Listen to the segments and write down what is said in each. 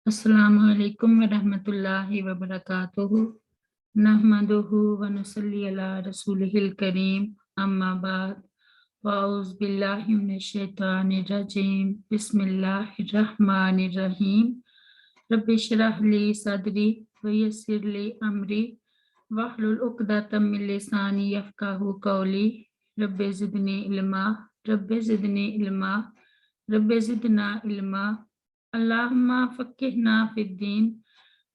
अस्सलामु अलैकुम वरहमतुल्लाहि वबरकातुहू नहमदुहु व नुसल्ली अला रसूलिहिल करीम अम्मा बाद वअऊज़ु बिल्लाहि मिनश शैतानिर रजीम बिस्मिल्लाहिर रहमानिर रहीम रब्बि इश्रह ली सदरी व यस्सिर ली अमरी वहलुल उक़दतम मिन लिसानी यफ़क़हू क़ौली रब्बि ज़िदनी इल्मा रब्बि ज़िदनी इल्मा रब्बि ज़िदना इल्मा अल्लाहुम्मा फ़क़्क़िहना फ़िद्दीन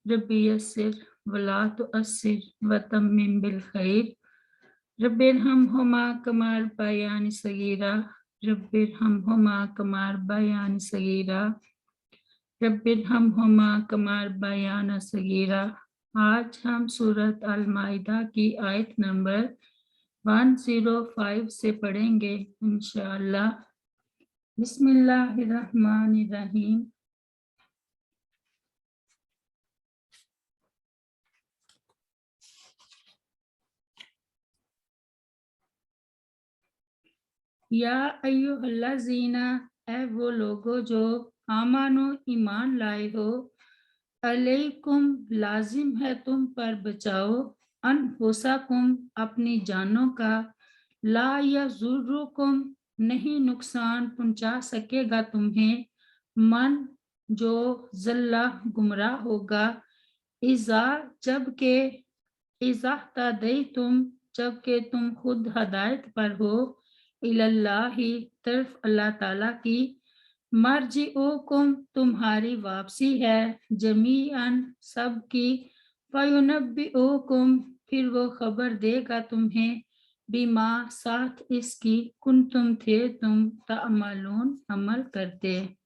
रब्बि यस्सिर वला तुअस्सिर वतम्मिम बिल खैर रब्बिरहमहुमा कमा रब्बयानी सगीरा रब्बिरहमहुमा कमा रब्बयानी सगीरा रब्बिरहमहुमा कमा रब्बयाना सगीरा। आज हम सूरत अल माइदा की आयत नंबर 105 से पढ़ेंगे इंशाअल्लाह। बिस्मिल्लाहिर्रहमानिर्रहीम। या अय्युहल्लज़ीना, ऐ वो लोगो जो आमानो ईमान लाए हो, अलैकुम लाजिम है तुम पर बचाओ, अनफुसाकुम अपनी जानों का, ला यज़ुर्रुकुम नहीं नुकसान पहुंचा सकेगा तुम्हें, मन जो ज़ल्ला गुमराह होगा, इज़ा जबकि इज़ा जबकि तुम खुद हदायत पर हो, इलल्लाही तरफ अल्लाह ताला की, मर्जिउकुम तुम्हारी वापसी है, जमीअन सब की, फयुनब्बिउकुम फिर वो खबर देगा तुम्हें, बिमा साथ इसकी, कुंतुम थे तुम तअमलून अमल करते।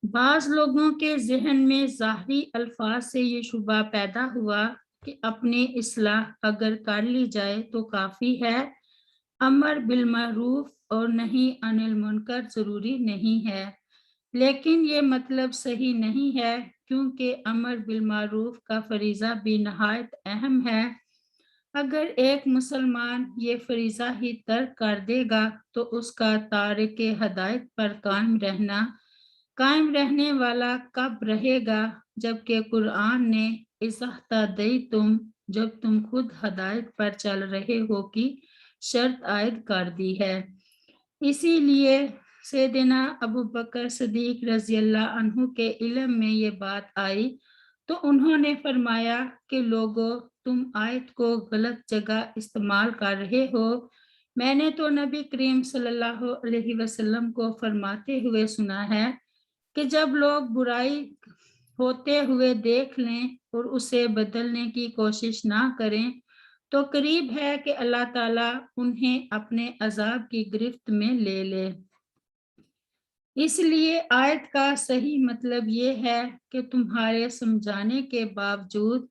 बाज़ लोगों के जहन में ज़ाहरी अल्फाज से ये शुबा पैदा हुआ कि अपनी इस्लाह अगर कर ली जाए तो काफ़ी है, अमर बिल मारूफ और नहीं अनिल मुनकर ज़रूरी नहीं है। लेकिन ये मतलब सही नहीं है, क्योंकि अमर बिल मारूफ का फरीज़ा भी नहायत अहम है। अगर एक मुसलमान ये फरीज़ा ही तर्क कर देगा तो उसका तारिक हदायत पर कायम रहने वाला कब रहेगा, जबकि कुरान ने तुम जब तुम खुद हदायत पर चल रहे हो की शर्त आयद कर दी है। इसीलिए सैयदना अबू बकर सदीक रज़ी अल्लाह अन्हु के इल्म में ये बात आई तो उन्होंने फरमाया कि लोगों, तुम आयत को गलत जगह इस्तेमाल कर रहे हो। मैंने तो नबी करीम सल्लल्लाहु अलैहि वसल्लम को फरमाते हुए सुना है कि जब लोग बुराई होते हुए देख लें और उसे बदलने की कोशिश ना करें तो करीब है कि अल्लाह ताला उन्हें अपने अजाब की गिरफ्त में ले ले। इसलिए आयत का सही मतलब ये है कि तुम्हारे समझाने के बावजूद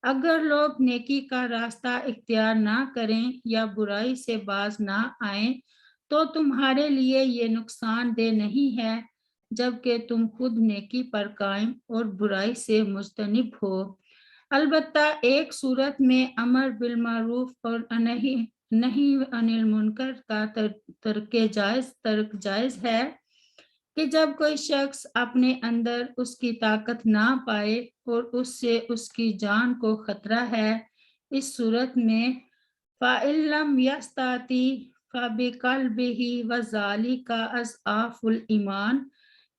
अगर लोग नेकी का रास्ता इख्तियार ना करें या बुराई से बाज ना आए तो तुम्हारे लिए ये नुकसानदेह नहीं है, जबकि तुम खुद नेकी पर कायम और बुराई से मुजतनिब हो। अलबत्ता एक सूरत में अमर बिल मारूफ और नहीं अनिल मुनकर का तर्क जायज है कि जब कोई शख्स अपने अंदर उसकी ताकत ना पाए और उससे उसकी जान को खतरा है, इस सूरत में फ़ाइल्लम यस्ताती फ़बिक़ल्बिही व ज़ालिका अज़आफ़ुल ईमान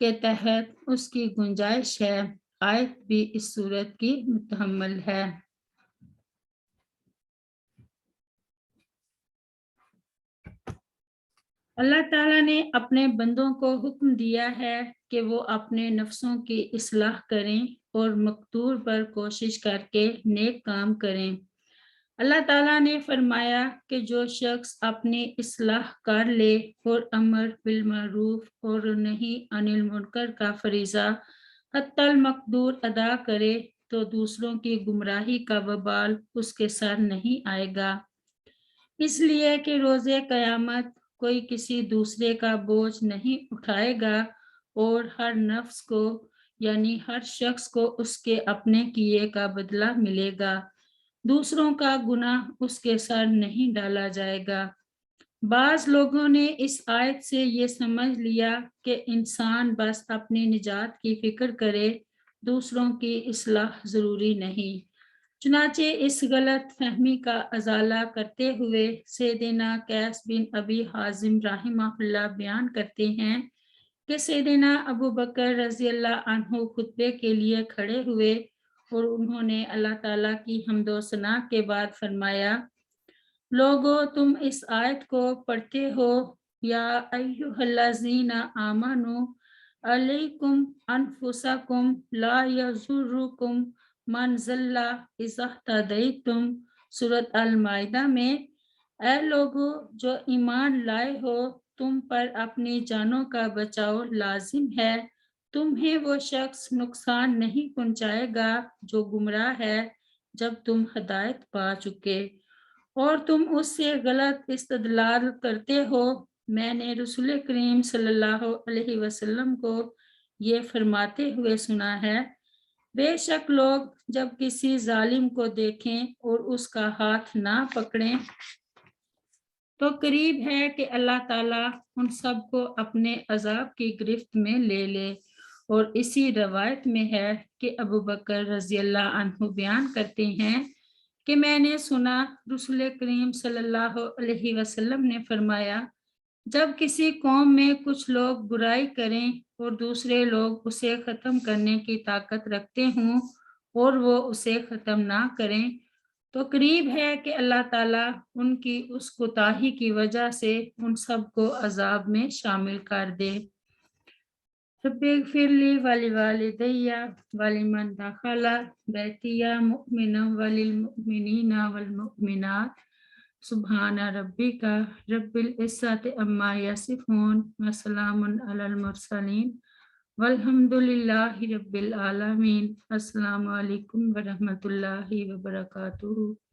के तहत उसकी गुंजाइश है। आयत भी इस सूरत की मुतहम्मल है। अल्लाह ताला ने अपने बंदों को हुक्म दिया है कि वो अपने नफ्सों की इस्लाह करें और मकदूर पर कोशिश करके नेक काम करें। अल्लाह ताला ने फरमाया कि जो शख्स अपनी इस्लाह कर ले और अमर बिल मारूफ और नहीं अनिल मुनकर का फरीज़ा हत्तल मकदूर अदा करे तो दूसरों की गुमराही का वबाल उसके सर नहीं आएगा, इसलिए कि रोज़े क़यामत कोई किसी दूसरे का बोझ नहीं उठाएगा और हर नफ्स को यानी हर शख्स को उसके अपने किए का बदला मिलेगा। دوسروں کا گناہ اس کے سر نہیں ڈالا جائے گا۔ بعض لوگوں نے اس آیت سے یہ سمجھ لیا کہ انسان بس اپنی نجات کی فکر کرے، دوسروں کی اصلاح ضروری نہیں۔ چنانچہ اس غلط فہمی کا ازالہ کرتے ہوئے سیدنا قیس بن ابی حازم رحمہ اللہ بیان کرتے ہیں کہ سیدنا ابو بکر رضی اللہ عنہ خطبے کے لیے کھڑے ہوئے اور انہوں نے اللہ تعالیٰ کی حمد و ثنا کے بعد فرمایا، لوگو تم اس آیت کو پڑھتے ہو، یا ایھا الذین آمنوا علیکم انفسکم لا یضرکم من ضل اذا اہتدیتم، سورۃ المائدہ میں، اے لوگو جو ایمان لائے ہو، تم پر اپنی جانوں کا بچاؤ لازم ہے، تمہیں وہ شخص نقصان نہیں پہنچائے گا جو گمراہ ہے جب تم ہدایت پا چکے اور تم اس سے غلط استدلال کرتے ہو۔ میں نے رسول کریم صلی اللہ علیہ وسلم کو یہ فرماتے ہوئے سنا ہے، بے شک لوگ جب کسی ظالم کو دیکھیں اور اس کا ہاتھ نہ پکڑیں تو قریب ہے کہ اللہ تعالیٰ ان سب کو اپنے عذاب کی گرفت میں لے لے۔ اور اسی روایت میں ہے کہ ابو بکر رضی اللہ عنہ بیان کرتے ہیں کہ میں نے سنا رسول کریم صلی اللہ علیہ وسلم نے فرمایا، جب کسی قوم میں کچھ لوگ برائی کریں اور دوسرے لوگ اسے ختم کرنے کی طاقت رکھتے ہوں اور وہ اسے ختم نہ کریں تو قریب ہے کہ اللہ تعالیٰ ان کی اس کوتاہی کی وجہ سے ان سب کو عذاب میں شامل کر دے۔ رب اغفر لی ولوالدی ولمن دخل بیتی مؤمنا وللمؤمنین والمؤمنات سبحان ربک رب العزت عما یصفون وسلام علی المرسلین والحمد للہ رب العالمین۔ السلام علیکم ورحمۃ اللہ وبرکاتہ۔